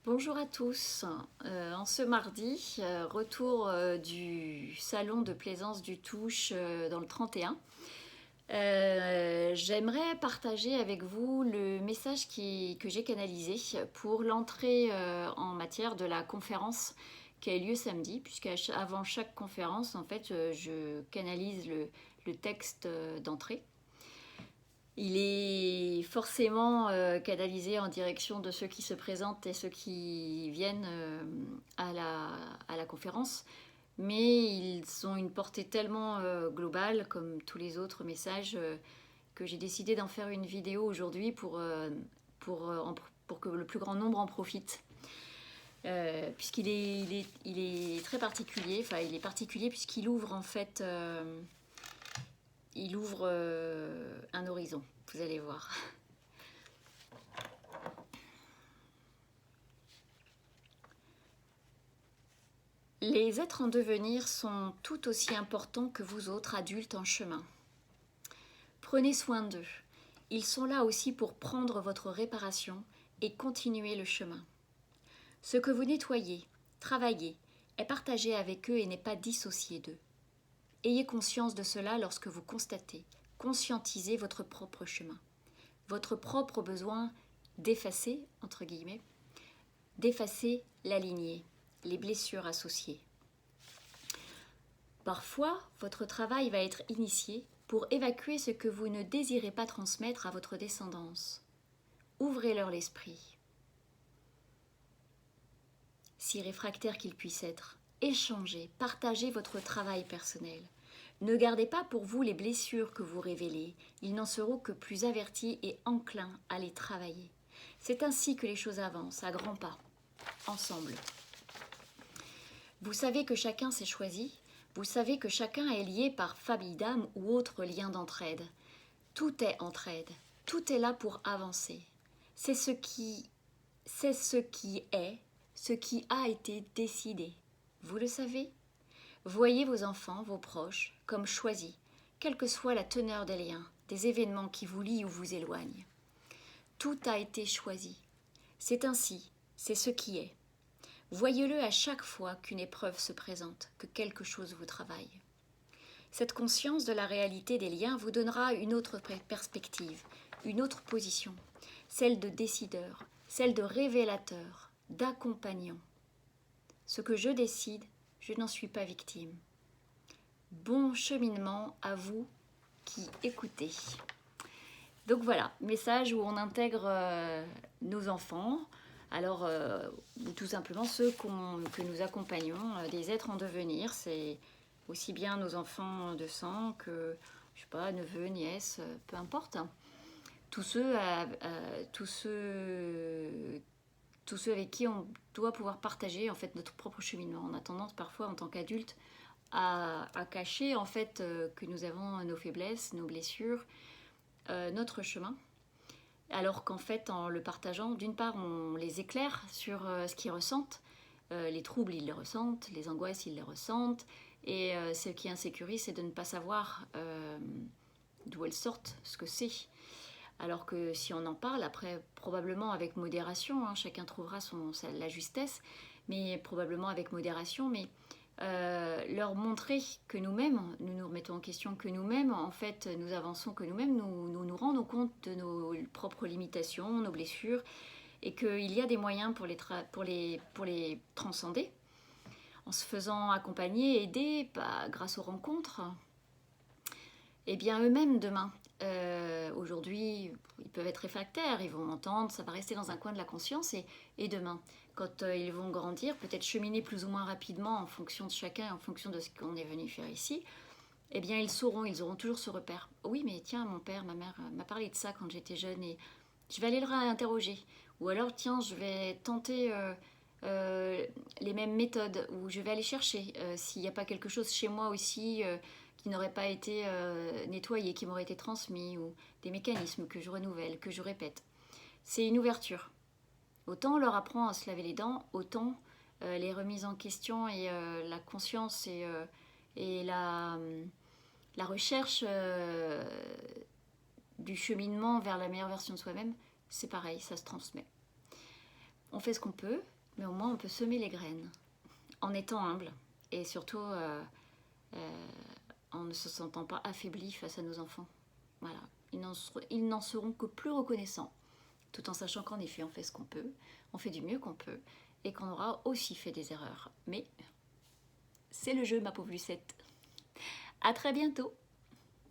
Bonjour à tous. En ce mardi, retour du salon de plaisance du Touche dans le 31. J'aimerais partager avec vous le message que j'ai canalisé pour l'entrée en matière de la conférence qui a eu lieu samedi, puisqu'avant chaque conférence, en fait, je canalise le texte d'entrée. Il est forcément canalisé en direction de ceux qui se présentent et ceux qui viennent à la conférence, mais ils ont une portée tellement globale, comme tous les autres messages, que j'ai décidé d'en faire une vidéo aujourd'hui pour que le plus grand nombre en profite. Puisqu'il il est très particulier, enfin il est particulier puisqu'il ouvre en fait il ouvre un horizon, vous allez voir. Les êtres en devenir sont tout aussi importants que vous autres adultes en chemin. Prenez soin d'eux. Ils sont là aussi pour prendre votre réparation et continuer le chemin. Ce que vous nettoyez, travaillez, est partagé avec eux et n'est pas dissocié d'eux. Ayez conscience de cela lorsque vous constatez, conscientisez votre propre chemin, votre propre besoin d'effacer, entre guillemets, d'effacer la lignée, les blessures associées. Parfois, votre travail va être initié pour évacuer ce que vous ne désirez pas transmettre à votre descendance. Ouvrez-leur l'esprit. Si réfractaire qu'il puisse être, échangez, partagez votre travail personnel. Ne gardez pas pour vous les blessures que vous révélez, ils n'en seront que plus avertis et enclins à les travailler. C'est ainsi que les choses avancent, à grands pas, ensemble. Vous savez que chacun s'est choisi, vous savez que chacun est lié par famille d'âme ou autre lien d'entraide. Tout est entraide, tout est là pour avancer. C'est ce qui est, ce qui a été décidé. Vous le savez? Voyez vos enfants, vos proches, comme choisis, quelle que soit la teneur des liens, des événements qui vous lient ou vous éloignent. Tout a été choisi. C'est ainsi, c'est ce qui est. Voyez-le à chaque fois qu'une épreuve se présente, que quelque chose vous travaille. Cette conscience de la réalité des liens vous donnera une autre perspective, une autre position, celle de décideur, celle de révélateur, d'accompagnant. Ce que je décide, je n'en suis pas victime. Bon cheminement à vous qui écoutez. Donc voilà, message où on intègre nos enfants, alors ou tout simplement ceux que nous accompagnons, des êtres en devenir. C'est aussi bien nos enfants de sang que, je sais pas, neveux, nièces, peu importe. Tous ceux avec qui on doit pouvoir partager en fait notre propre cheminement. On a tendance parfois en tant qu'adulte à cacher en fait que nous avons nos faiblesses, nos blessures, notre chemin. Alors qu'en fait, en le partageant, d'une part, on les éclaire sur ce qu'ils ressentent. Les troubles, ils les ressentent. Les angoisses, ils les ressentent. Et ce qui insécurise, c'est de ne pas savoir d'où elles sortent, ce que c'est. Alors que si on en parle, après, probablement avec modération, hein, chacun trouvera la justesse, mais probablement avec modération, mais leur montrer que nous-mêmes, nous nous remettons en question que nous-mêmes, en fait, nous avançons que nous-mêmes, nous rendons compte de nos propres limitations, nos blessures, et qu'il y a des moyens pour les transcender, en se faisant accompagner, aider, grâce aux rencontres, et bien eux-mêmes demain. Aujourd'hui, ils peuvent être réfractaires, ils vont m'entendre, ça va rester dans un coin de la conscience, et demain, quand ils vont grandir, peut-être cheminer plus ou moins rapidement en fonction de chacun, en fonction de ce qu'on est venu faire ici, eh bien ils auront toujours ce repère. Oui, mais tiens, mon père, ma mère m'a parlé de ça quand j'étais jeune, et je vais aller le réinterroger. Ou alors, tiens, je vais tenter les mêmes méthodes, ou je vais aller chercher s'il n'y a pas quelque chose chez moi aussi qui n'aurait pas été nettoyé, qui m'aurait été transmis, ou des mécanismes que je renouvelle, que je répète. C'est une ouverture. Autant on leur apprend à se laver les dents, autant les remises en question et la conscience et la recherche du cheminement vers la meilleure version de soi-même, c'est pareil, ça se transmet. on fait ce qu'on peut, mais au moins on peut semer les graines en étant humble et surtout en ne se sentant pas affaibli face à nos enfants. Voilà, ils n'en seront que plus reconnaissants, tout en sachant qu'en effet on fait ce qu'on peut, on fait du mieux qu'on peut et qu'on aura aussi fait des erreurs. Mais c'est le jeu, ma pauvre Lucette. À très bientôt.